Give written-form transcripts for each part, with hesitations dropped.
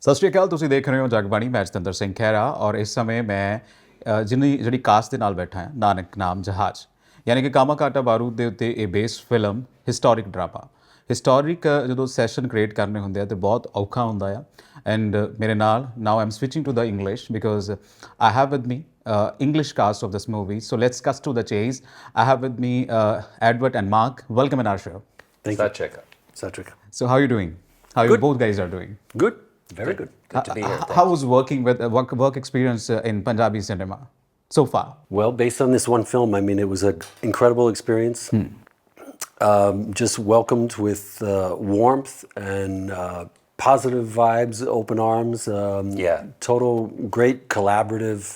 ਸਤਿ ਸ਼੍ਰੀ ਅਕਾਲ, ਤੁਸੀਂ ਦੇਖ ਰਹੇ ਹੋ ਜਗਬਾਣੀ। ਮੈਂ ਜਤਿੰਦਰ ਸਿੰਘ ਖਹਿਰਾ ਔਰ ਇਸ ਸਮੇਂ ਮੈਂ ਜਿਹੜੀ ਕਾਸਟ ਦੇ ਨਾਲ ਬੈਠਾ ਹਾਂ, ਨਾਨਕ ਨਾਮ ਜਹਾਜ਼, ਯਾਨੀ ਕਿ ਕਾਮਾ ਘਾਟਾ ਬਾਰੂਦ ਦੇ ਉੱਤੇ ਇਹ base film historic drama. Historic ਜਦੋਂ ਸੈਸ਼ਨ ਕ੍ਰੀਏਟ ਕਰਨੇ ਹੁੰਦੇ ਆ ਤਾਂ ਬਹੁਤ ਔਖਾ ਹੁੰਦਾ ਆ। ਐਂਡ ਮੇਰੇ ਨਾਲ now I'm switching to the English because I have with me English cast of this movie. So let's cut to the chase. I have with me Edward and Mark. Welcome in our show. Thank you. Satrika. So how are you doing? How you both guys are doing? Good. Very good. Good to be here. How was working with work experience in Punjabi cinema so far? Well, based on this one film, I mean, it was an incredible experience. Just welcomed with warmth and positive vibes, open arms. Total great collaborative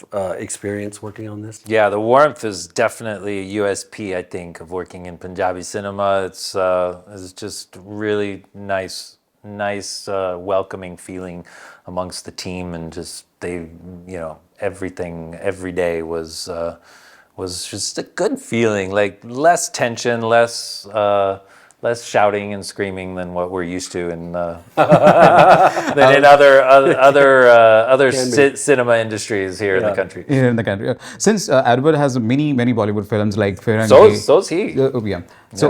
experience working on this. Yeah, the warmth is definitely a USP, I think, of working in Punjabi cinema. It's just really nice, welcoming feeling amongst the team, and just everything every day was just a good feeling, like less tension, less shouting and screaming than what we're used to in other cinema industries here in the country. Here in the country, since Edward has many Bollywood films like So's he. So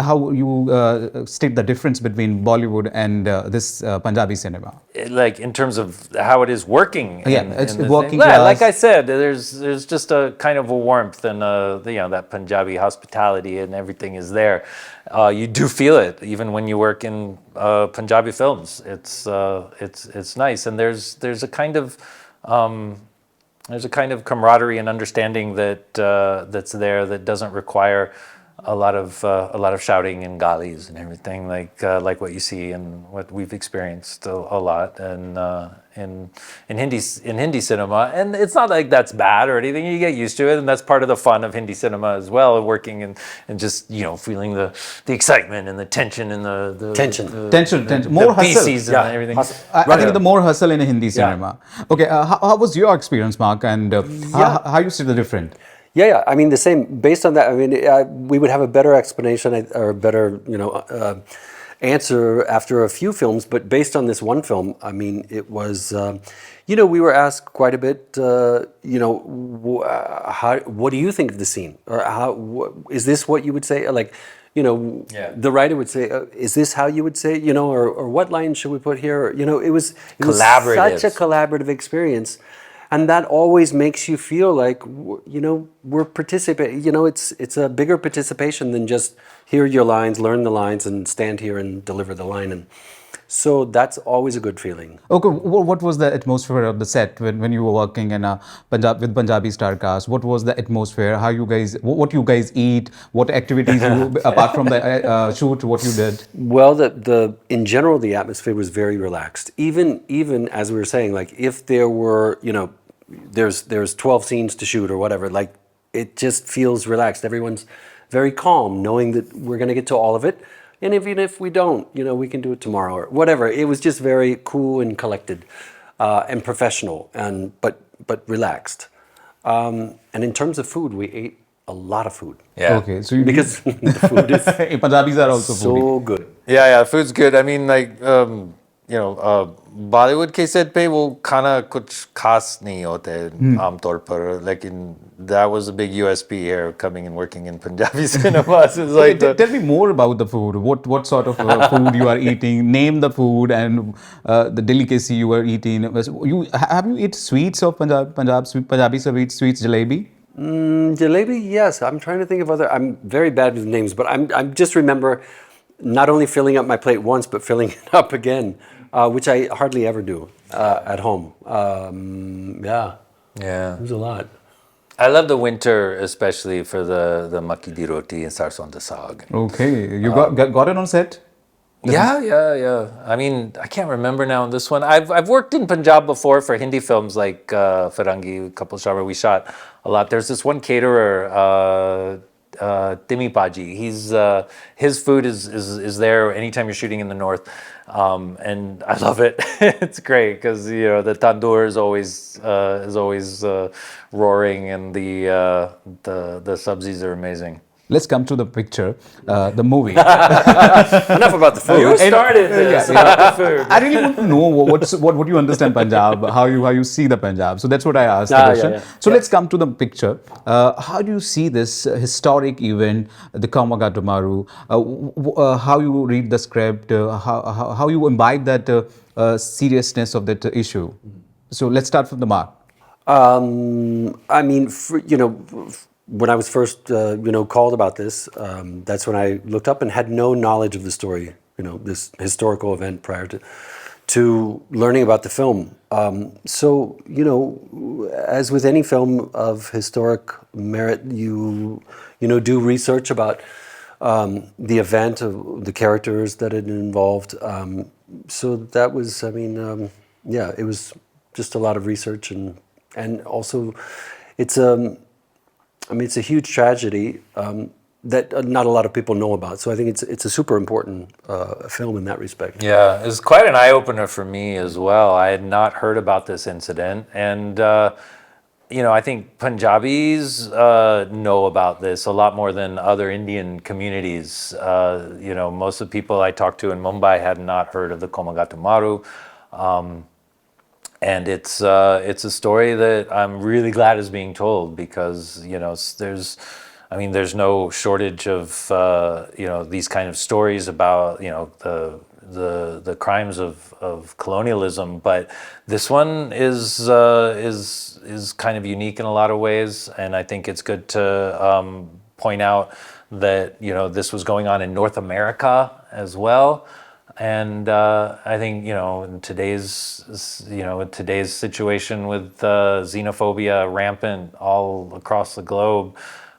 how you state the difference between Bollywood and this Punjabi cinema? Like in terms of how it is working. It's working. Like I said, there's just a kind of a warmth and that Punjabi hospitality, and everything is there. You do feel it even when you work in Punjabi films. It's nice, and there's a kind of camaraderie and understanding that's there that doesn't require a lot of shouting and galis and everything like what you see and what we've experienced a lot in Hindi cinema. And it's not like that's bad or anything. You get used to it, and that's part of the fun of Hindi cinema as well. Working and just feeling the excitement and the tension and the tension, more hustle. And everything. I think the more hustle in Hindi cinema. Okay, how was your experience, Mark? And how you see the different? Yeah. I mean, the same. Based on that, I mean, we would have a better explanation or a better, answer after a few films. But based on this one film, I mean, it was, we were asked quite a bit, what do you think of the scene? Or is this what you would say? Like, the writer would say, is this how you would say, or what line should we put here? It was such a collaborative experience. And that always makes you feel like, we're participating. It's a bigger participation than just hear your lines, learn the lines, and stand here and deliver the line. And so that's always a good feeling. Okay, what was the atmosphere of the set when you were working in with Punjabi star cast? What was the atmosphere? What you guys eat? What activities apart from the shoot? What you did? Well, in general, the atmosphere was very relaxed. Even as we were saying, like if there were, there's 12 scenes to shoot or whatever, like it just feels relaxed. Everyone's very calm, knowing that we're going to get to all of it. And even if we don't, we can do it tomorrow or whatever. It was just very cool and collected and professional, but relaxed. And in terms of food, we ate a lot of food. Yeah. Okay. So because the food is Punjabis are also so foodie. good. Yeah, food's good. I mean, like, Bollywood के set पे वो खाना कुछ खास नहीं होते आमतौर पर, लेकिन that was a big USP here coming and working in Punjabi cinemas. It's like tell me more about the food. What sort of food you are eating? Name the food and the delicacy you are eating. Have you eaten sweets of Punjabi sweets, jalebi? Jalebi, yes. I'm trying to think of other. I'm very bad with names, but I'm just remember not only filling up my plate once, but filling it up again, which I hardly ever do at home. It was a lot. I love the winter, especially for the makki di roti and sarson da saag. Okay, you got it on set? Yeah. I mean, I can't remember now in this one. I've worked in Punjab before for Hindi films like Farangi, Couple Sharma. We shot a lot. There's this one caterer, Timmy Paji. His food is there anytime you're shooting in the north, and I love it. It's great because the tandoor is always roaring, and the sabzis are amazing. let's come to the picture, the movie. Enough about the food. You started this. About the food. I really want to know what you understand Punjab, how you see the Punjab. So that's what I asked the Yeah, question. yeah. So let's come to the picture. How do you see this historic event, the Kamagatu Maru? How you read the script? How you imbibe that seriousness of that issue? So let's start from the mark. I mean, when I was first, called about this, that's when I looked up and had no knowledge of the story, this historical event prior to learning about the film. As with any film of historic merit, you do research about the event, of the characters that it involved. So that was, it was just a lot of research and also it's it's a huge tragedy that not a lot of people know about. So I think it's a super important film in that respect. Yeah, it was quite an eye-opener for me as well. I had not heard about this incident, and I think Punjabis know about this a lot more than other Indian communities. Most of the people I talked to in Mumbai had not heard of the Komagatu Maru. And it's a story that I'm really glad is being told because there's no shortage of these kind of stories about the crimes of colonialism, but this one is kind of unique in a lot of ways, and I think it's good to point out that this was going on in North America as well. And I think in today's situation with xenophobia rampant all across the globe,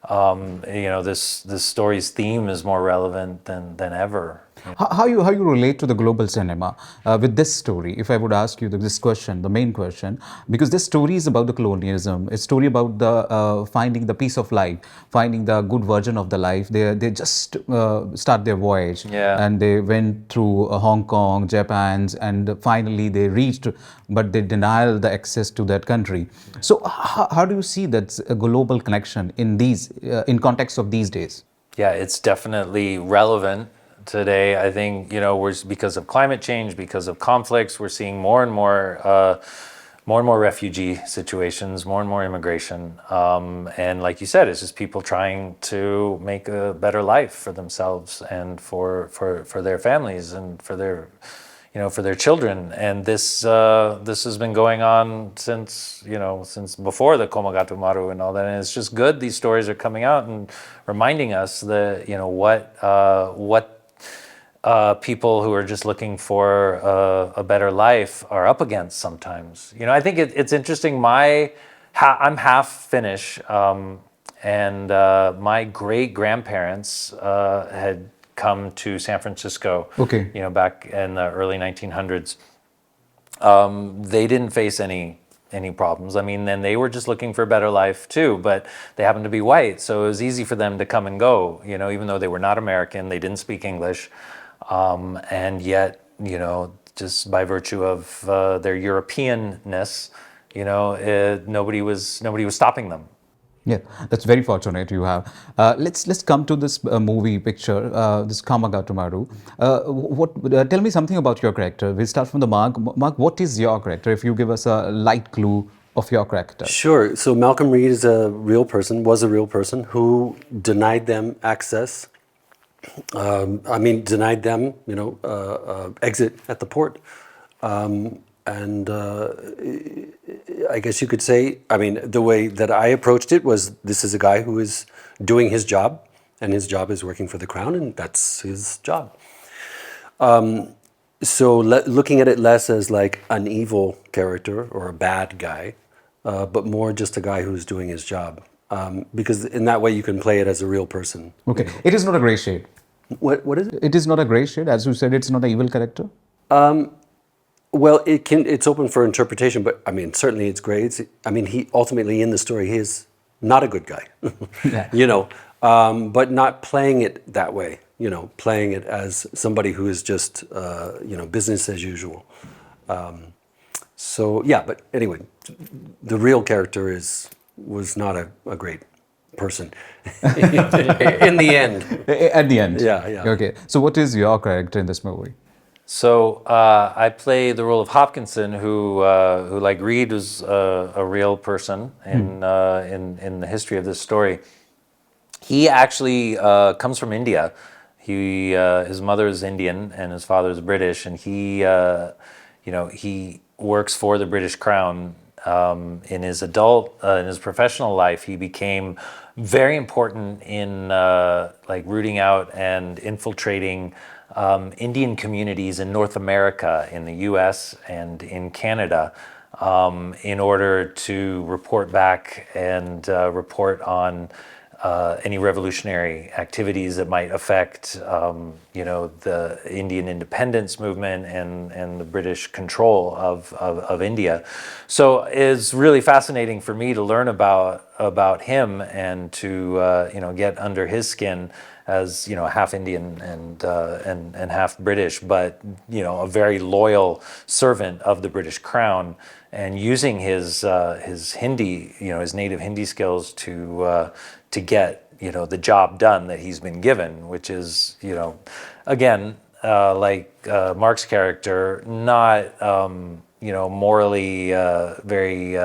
this story's theme is more relevant than ever. How you relate to the global cinema with this story? If I would ask you this question, the main question, because this story is about the colonialism, a story about the finding the peace of life, finding the good version of the life. They just start their voyage, and they went through Hong Kong, Japan, and finally they reached, but they denied the access to that country. So how do you see that global connection in in context of these days? Yeah, it's definitely relevant today. I think because of climate change, because of conflicts, we're seeing more and more refugee situations, more and more immigration, and like you said, it's just people trying to make a better life for themselves and for their families and for their children. And this has been going on since before the Komagatu Maru and all that. And it's just good these stories are coming out and reminding us that what people who are just looking for a better life are up against sometimes. I think it's interesting. I'm half Finnish, and my great grandparents had come to San Francisco. Okay. Back in the early 1900s. They didn't face any problems. I mean, then they were just looking for a better life too, but they happened to be white, so it was easy for them to come and go. Even though they were not American, they didn't speak English. And yet, just by virtue of their Europeanness, nobody was stopping them. Yeah, that's very fortunate you have. Let's come to this movie picture, this Kamagatu Maru. Tell me something about your character. We'll start from the Mark. Mark, what is your character? If you give us a light clue of your character. Sure. So Malcolm Reed was a real person who denied them access. Denied them, exit at the port. And I guess you could say, the way that I approached it was, this is a guy who is doing his job, and his job is working for the crown, and that's his job. So looking at it less as like an evil character or a bad guy, but more just a guy who's doing his job. Because in that way you can play it as a real person. Okay, it is not a grey shade. What is it? It is not a grey shade, as you said. It's not an evil character. Well, it's open for interpretation, but certainly it's gray. He ultimately in the story, he is not a good guy, but not playing it that way, playing it as somebody who is just, business as usual. But anyway, the real character was not a great person in the end. At the end. Yeah, yeah. Okay. So what is your character in this movie? So I play the role of Hopkinson, who like Reed, was a real person in the history of this story. He actually comes from India. His mother is Indian and his father is British, and he works for the British Crown. In his professional life, he became very important in like rooting out and infiltrating Indian communities in North America, in the U.S. and in Canada, in order to report back and report on any revolutionary activities that might affect, the Indian independence movement and the British control of India. So it's really fascinating for me to learn about him and to get under his skin as half Indian and half British, but a very loyal servant of the British Crown, and using his Hindi, his native Hindi skills to get the job done that he's been given, which is again like Mark's character, not morally very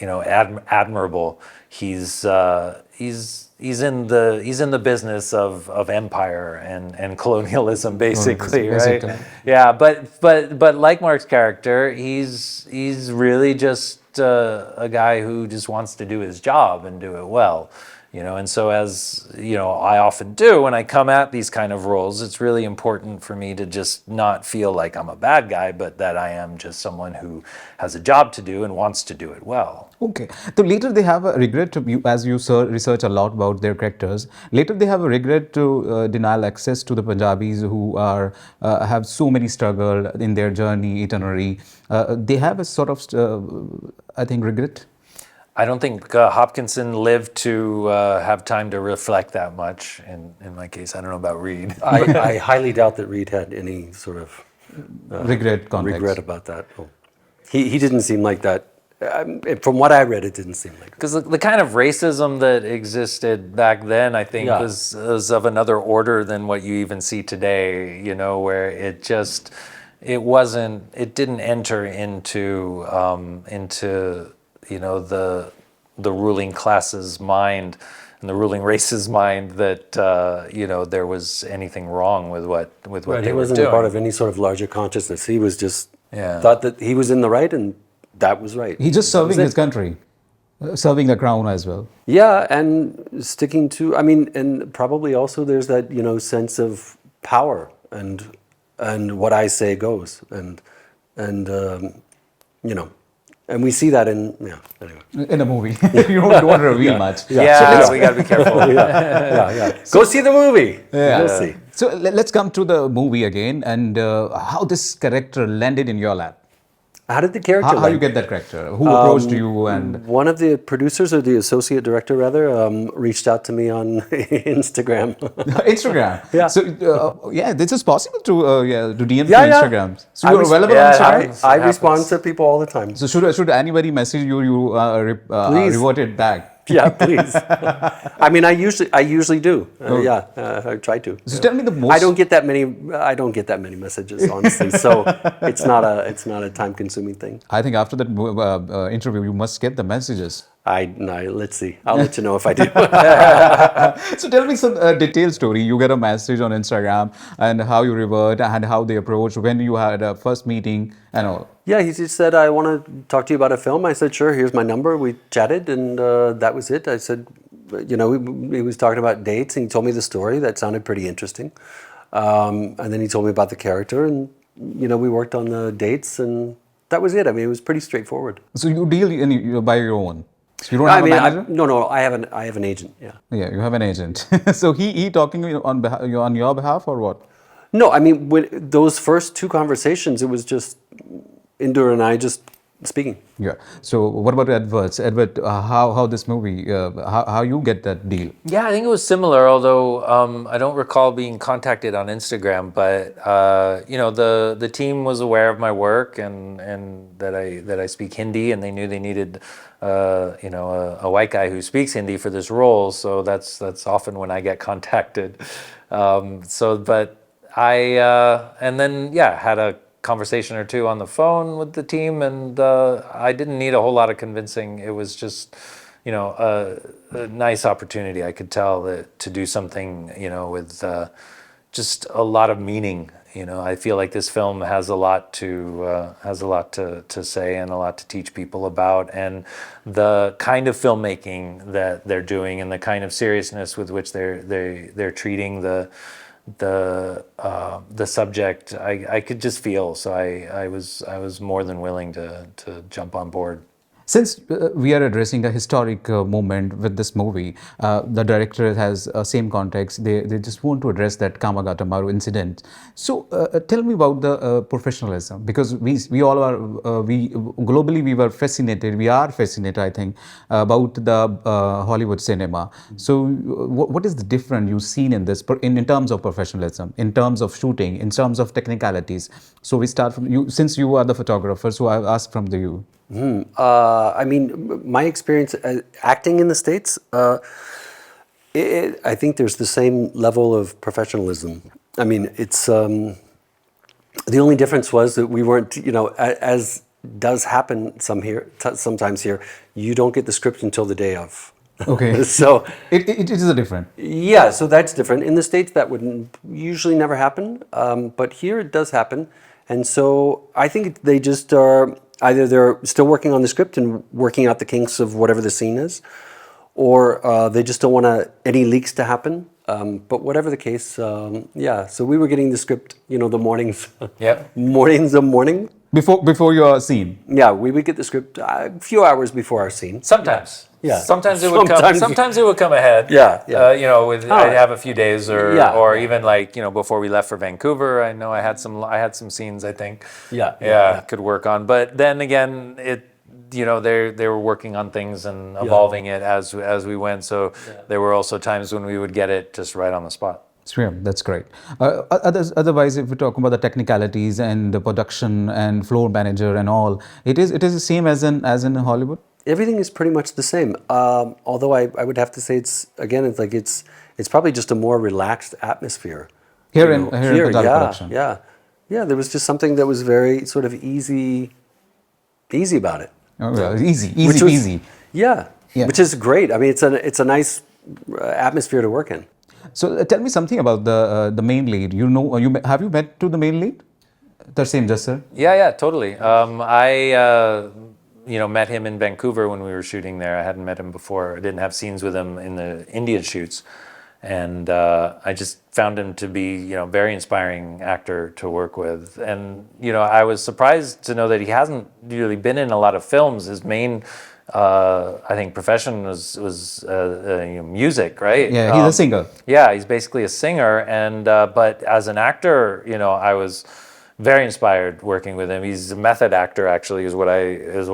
admirable. He's in the business of empire and colonialism, basically, right? Basically. Yeah, but like Mark's character, he's really just a guy who just wants to do his job and do it well. And so, as I often do when I come at these kind of roles, it's really important for me to just not feel like I'm a bad guy, but that I am just someone who has a job to do and wants to do it well. Okay. So later they have a regret to, as you research a lot about their characters, later they have a regret to deny access to the Punjabis who are have so many struggle in their journey, itinerary. They have a sort of, I think, regret. I don't think Hopkinson lived to have time to reflect that much. In my case, I don't know about Reed. I highly doubt that Reed had any sort of regret about that. Oh. He didn't seem like that. From what I read, it didn't seem like that. Because the kind of racism that existed back then, I think, was of another order than what you even see today. Where it didn't enter into the ruling class's mind and the ruling race's mind that there was anything wrong with what they were doing. He wasn't a part of any sort of larger consciousness. He was just thought that he was in the right, and that was right. He's just serving his country, serving the crown as well. Yeah, and sticking to. And probably also there's that sense of power and what I say goes, and And we see that anyway. In a movie. You don't want to reveal much. Yeah, we got to be careful. Yeah. Go see the movie. Yeah. You'll see. So let's come to the movie again, and how this character landed in your lap. How did the character How you get that character? Who approached you? And one of the producers, or the associate director rather, reached out to me on Instagram. Instagram. Yeah. So this is possible to DM Yeah, through yeah. Instagram. So you're available on Instagram. I respond to people all the time. So should anybody message you? Please. Revert it back. Yeah, please. I usually do. I try to. So tell me the most. I don't get that many messages, honestly. So it's not a time-consuming thing. I think after that interview, you must get the messages. Let's see. I'll let you know if I do. So tell me some detailed story. You get a message on Instagram, and how you revert, and how they approach, when you had a first meeting, and all. Yeah, he just said, I want to talk to you about a film. I said, sure, here's my number. We chatted, and that was it. I said, he was talking about dates, and he told me the story. That sounded pretty interesting. And then he told me about the character, and, we worked on the dates, and that was it. It was pretty straightforward. So you deal by your own? So you don't have a manager? No, I have an agent, yeah. Yeah, you have an agent. So he talking on your behalf, or what? No, when those first two conversations, it was just Indur and I just speaking. Yeah. So what about Edward? Edward, how this movie, how you get that deal? Yeah, I think it was similar, although I don't recall being contacted on Instagram. But you know, the team was aware of my work and that I speak Hindi, and they knew they needed you know, a white guy who speaks Hindi for this role. So that's often when I get contacted. But I and then yeah, had a conversation or two on the phone with the team, and I didn't need a whole lot of convincing. It was just, you know, a nice opportunity. I could tell that to do something, you know, with just a lot of meaning. You know, I feel like this film has a lot to say and a lot to teach people about, and the kind of filmmaking that they're doing and the kind of seriousness with which they're treating the subject, I could just feel. So I was more than willing to jump on board. Since we are addressing a historic moment with this movie, the director has same context. They just want to address that Kamagata Maru incident. So tell me about the professionalism, because we all are we globally we were fascinated. We are fascinated, I think, about the Hollywood cinema. So what is the difference you've seen in this in terms of professionalism, in terms of shooting, in terms of technicalities? So we start from you, since you are the photographer. So I ask from you. I mean, my experience acting in the States, I think there's the same level of professionalism. I mean, it's the only difference was that we weren't, you know, as does happen sometimes here, you don't get the script until the day of. Okay. So it is a different. Yeah, so that's different. In the States, that would usually never happen, but here it does happen. And so I think they just are, either they're still working on the script and working out the kinks of whatever the scene is, or they just don't want any leaks to happen. But whatever the case, yeah. So we were getting the script, you know, the mornings, Yep. mornings of morning. Before your scene. Yeah, we would get the script a few hours before our scene. Sometimes. Yeah. Sometimes it would come. Sometimes it would come ahead. Yeah, yeah. You know, I'd have a few days, or Yeah. even like, you know, before we left for Vancouver, I know I had some scenes, I think. Yeah. Could work on. But then again, you know, they were working on things and evolving it as we went. So there were also times when we would get it just right on the spot. Sure, that's great. Otherwise, if we talk about the technicalities and the production and floor manager and all, it is the same as in Hollywood. Everything is pretty much the same. Although I would have to say it's probably just a more relaxed atmosphere. Here You in know, Punjabi yeah, production. yeah. There was just something that was very sort of easy about it. Oh, yeah, easy. Yeah, Yeah. which is great. I mean, it's a nice atmosphere to work in. So tell me something about the main lead. You know, have you met to the main lead? Tarsim Jasser? Yeah, totally. You know, met him in Vancouver when we were shooting there. I hadn't met him before. I didn't have scenes with him in the Indian shoots. And I just found him to be, you know, very inspiring actor to work with. And, you know, I was surprised to know that he hasn't really been in a lot of films. His main, I think, profession was you know, music, right? Yeah, he's a singer. Yeah, he's basically a singer. And but as an actor, you know, I was very inspired working with him. He's a method actor, actually, is what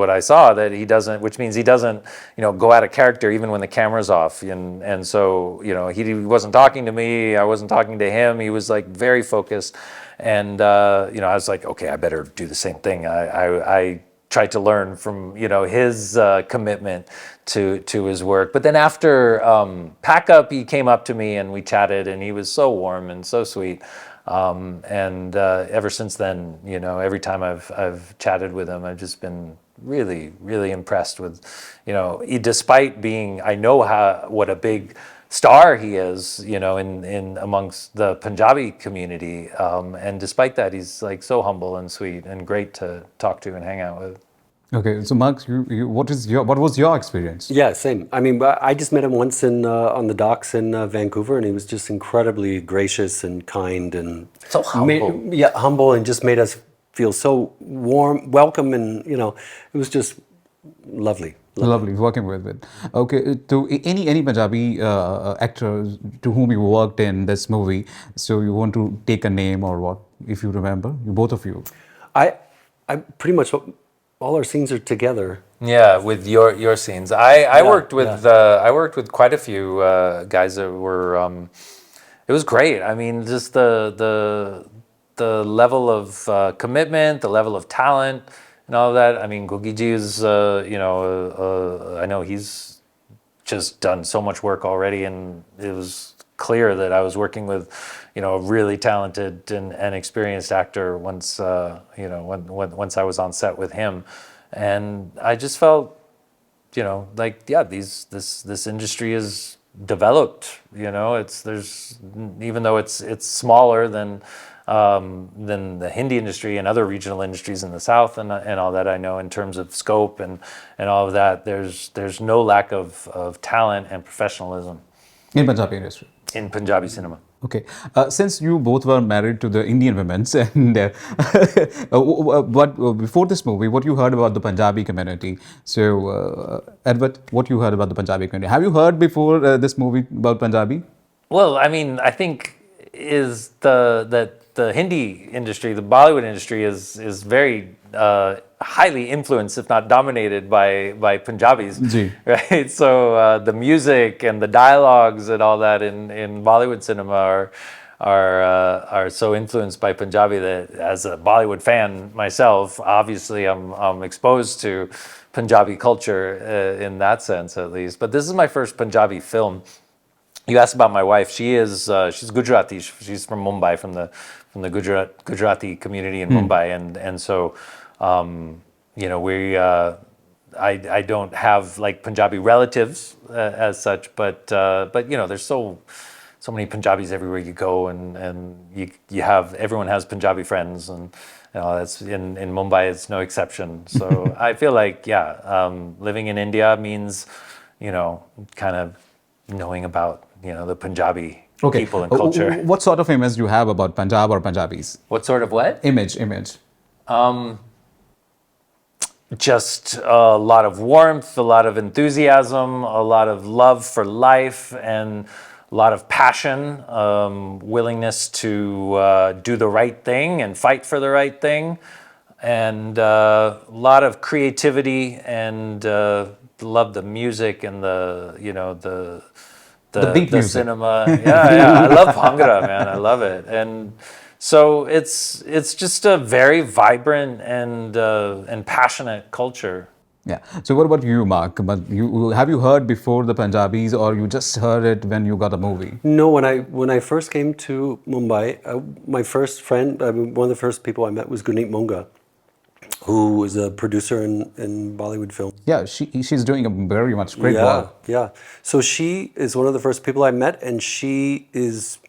I saw. That he doesn't, which means he doesn't, you know, go out of character even when the camera's off. And so, you know, he wasn't talking to me. I wasn't talking to him. He was like very focused. And you know, I was like, okay, I better do the same thing. I tried to learn from, you know, his commitment to his work. But then after Pack Up, he came up to me and we chatted, and he was so warm and so sweet. And ever since then, you know, every time I've chatted with him, I've just been really, really impressed with, you know, despite being, I know what a big star he is, you know, in amongst the Punjabi community. And despite that, he's like so humble and sweet and great to talk to and hang out with. Okay, so Mark, what was your experience? Yeah, same. I mean, I just met him once on the docks in Vancouver, and he was just incredibly gracious and kind and So humble. humble, and just made us feel so warm, welcome, and you know, it was just lovely. Lovely working with it. Okay, to any Punjabi actor to whom you worked in this movie, so you want to take a name or what, if you remember, both of you. I pretty much all our scenes are together. Yeah, with your scenes. I worked with yeah. I worked with quite a few guys that were. It was great. I mean, just the level of commitment, the level of talent, and all of that. I mean, Gogiji is I know he's just done so much work already, and it was clear that I was working with, a really talented and experienced actor once once I was on set with him, and I just felt, like, yeah, this industry is developed. There's, even though it's smaller than the Hindi industry and other regional industries in the South and all that, I know in terms of scope and all of that, there's no lack of talent and professionalism In Punjabi industry. in Punjabi cinema. Okay. Since you both were married to the Indian women, and before this movie, what you heard about the Punjabi community? So, Edward, what you heard about the Punjabi community? Have you heard before this movie about Punjabi? Well, I mean, I think is that the Hindi industry, the Bollywood industry, is very highly influenced, if not dominated, by Punjabis, Ji. right? So the music and the dialogues and all that in Bollywood cinema are so influenced by Punjabi that, as a Bollywood fan myself, obviously I'm exposed to Punjabi culture in that sense, at least. But this is my first Punjabi film. You asked about my wife. She's Gujarati. She's from Mumbai, from the Gujarati community in Mumbai, and so we I don't have like Punjabi relatives as such, but there's so many Punjabis everywhere you go, and you have, everyone has Punjabi friends, and that's in Mumbai it's no exception. So I feel like, living in India means kind of knowing about the Punjabi people and culture. What sort of image you have about Punjab or Punjabis? What sort of what? Image. Just a lot of warmth, a lot of enthusiasm, a lot of love for life, and a lot of passion, willingness to do the right thing and fight for the right thing, and a lot of creativity, and love the music and the beat music. cinema. Yeah, I love Bhangra, man. I love it. And so it's just a very vibrant and passionate culture. Yeah. So what about you, Mark? But have you heard before the Punjabis, or you just heard it when you got a movie? No, when I first came to Mumbai, my first friend, one of the first people I met was Guneet Monga, who is a producer in Bollywood film. Yeah, she's doing a very much great Yeah, work. yeah. So she is one of the first people I met, and she is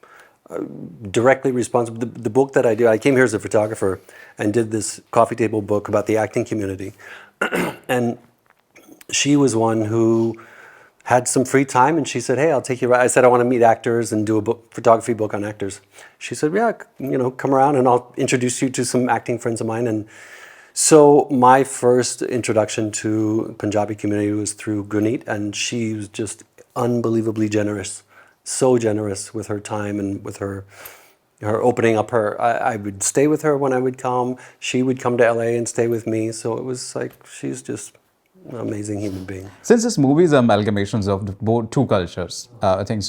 directly responsible. The book that I do, I came here as a photographer and did this coffee table book about the acting community. And she was one who had some free time, and she said, "Hey, I'll take you." I said, "I want to meet actors and do a photography book on actors." She said, "Yeah, come around and I'll introduce you to some acting friends of mine." And so my first introduction to Punjabi community was through Guneet, and she was just unbelievably generous, so generous with her time and with her opening up her. I would stay with her when I would come. She would come to LA and stay with me. So it was like, she's just an amazing human being. Since this movie is amalgamations of both two cultures, I think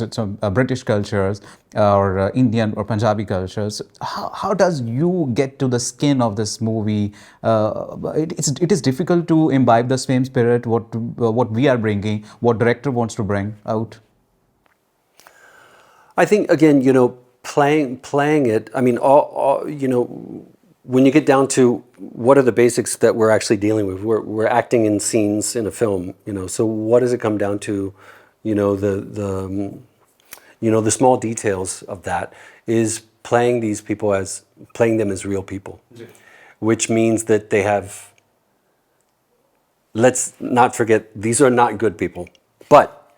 British cultures or Indian or Punjabi cultures, how does you get to the skin of this movie? It is difficult to imbibe the same spirit, what we are bringing, what director wants to bring out. I think, again, playing it, I mean, when you get down to what are the basics that we're actually dealing with, we're acting in scenes in a film, so what does it come down to? The small details of that is playing them as real people, which means that they have, let's not forget, these are not good people, but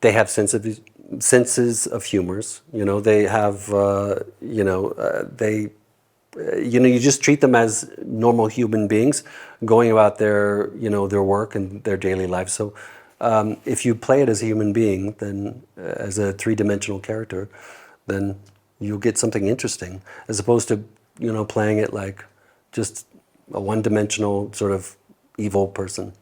they have senses of humors. They have, you just treat them as normal human beings going about their work and their daily life. So if you play it as a human being, then as a three-dimensional character, then you'll get something interesting, as opposed to, playing it like just a one-dimensional sort of evil person.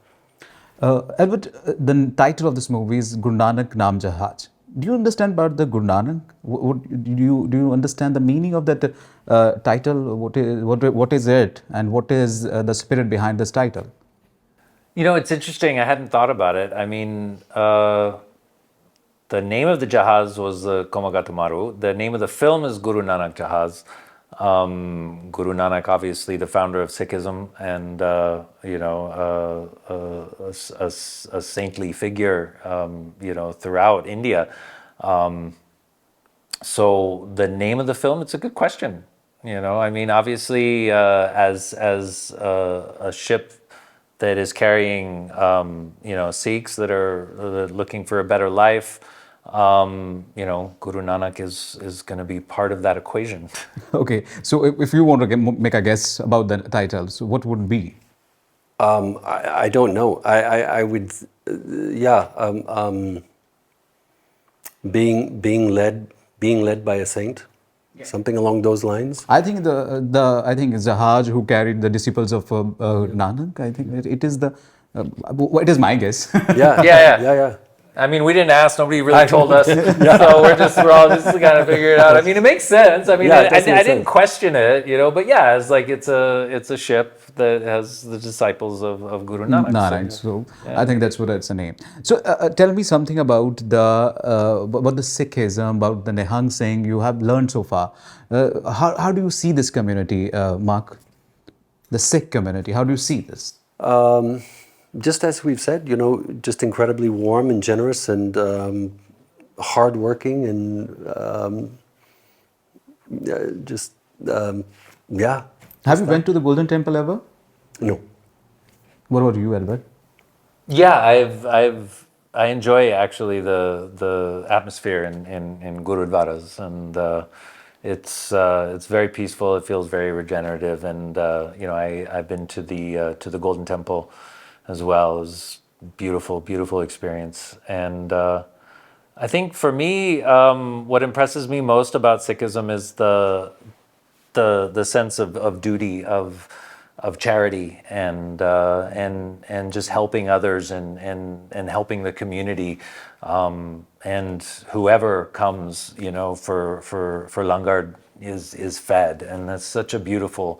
Albert, the title of this movie is Guru Nanak Naam Jahaz. Do you understand about the Guru Nanak? Do you understand the meaning of that title? What is it, and what is the spirit behind this title? You know, it's interesting. I hadn't thought about it. I mean, the name of the Jahaz was the Komagatumaru. The name of the film is Guru Nanak Jahaz. Guru Nanak, obviously the founder of Sikhism, and a saintly figure, throughout India. So the name of the film, it's a good question. I mean, obviously, as a ship that is carrying, Sikhs that are looking for a better life, Guru Nanak is going to be part of that equation. Okay, so if you want to make a guess about the title, so what would be? I don't know. I would, being led by a saint, something along those lines. I think I think it's Jahaj who carried the disciples of Nanak. I think it is the. It is my guess. Yeah. I mean, we didn't ask. Nobody really told us. So we're all just kind of figure it out. I mean, it makes sense. I mean, Yeah, it does I make didn't sense. question it, but yeah, it's a ship that has the disciples of Guru Nanak. Nanak. So I think that's what it's a name. So tell me something about the Sikhism, about the Nihang Singh you have learned so far. How do you see this community, Mark? The Sikh community. How do you see this? Just as we've said, just incredibly warm and generous and hardworking and yeah. Have you went to the Golden Temple ever? No. What about you, Albert? Yeah, I enjoy actually the atmosphere in Gurudwaras, and it's very peaceful. It feels very regenerative, and I've been to the Golden Temple as well. It was beautiful experience, and I think for me, what impresses me most about Sikhism is the sense of duty, of charity, and just helping others and helping the community, and whoever comes, for langar is fed, and that's such a beautiful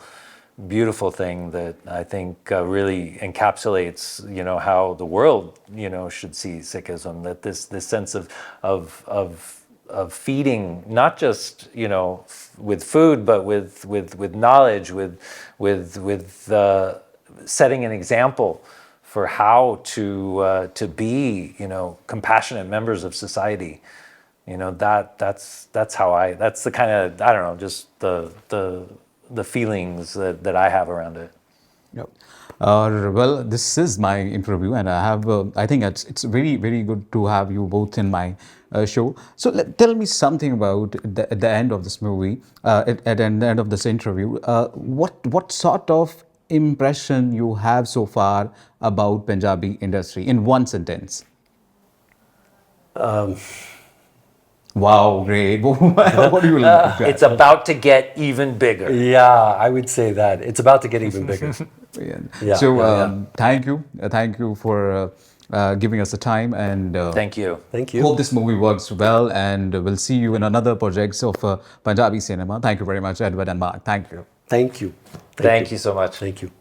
thing that I think really encapsulates, how the world, should see Sikhism. That this sense of feeding, not just with food, but with knowledge, with setting an example for how to be compassionate members of society. That's how that's the kind of, I don't know, just the feelings that I have around it. Yep. Well, this is my interview, and I think it's very good to have you both in my show. So tell me something about at the end of this movie, at the end of this interview. What sort of impression you have so far about Punjabi industry in one sentence? Wow, great. What do you look at? It's about to get even bigger. Yeah, I would say that. It's about to get even bigger. Yeah. So thank you for giving us the time, and Thank you. Thank you. hope this movie works well, and we'll see you in another projects of Punjabi cinema. Thank you very much, Edward and Mark. Thank you. Thank you. Thank you so much. Thank you.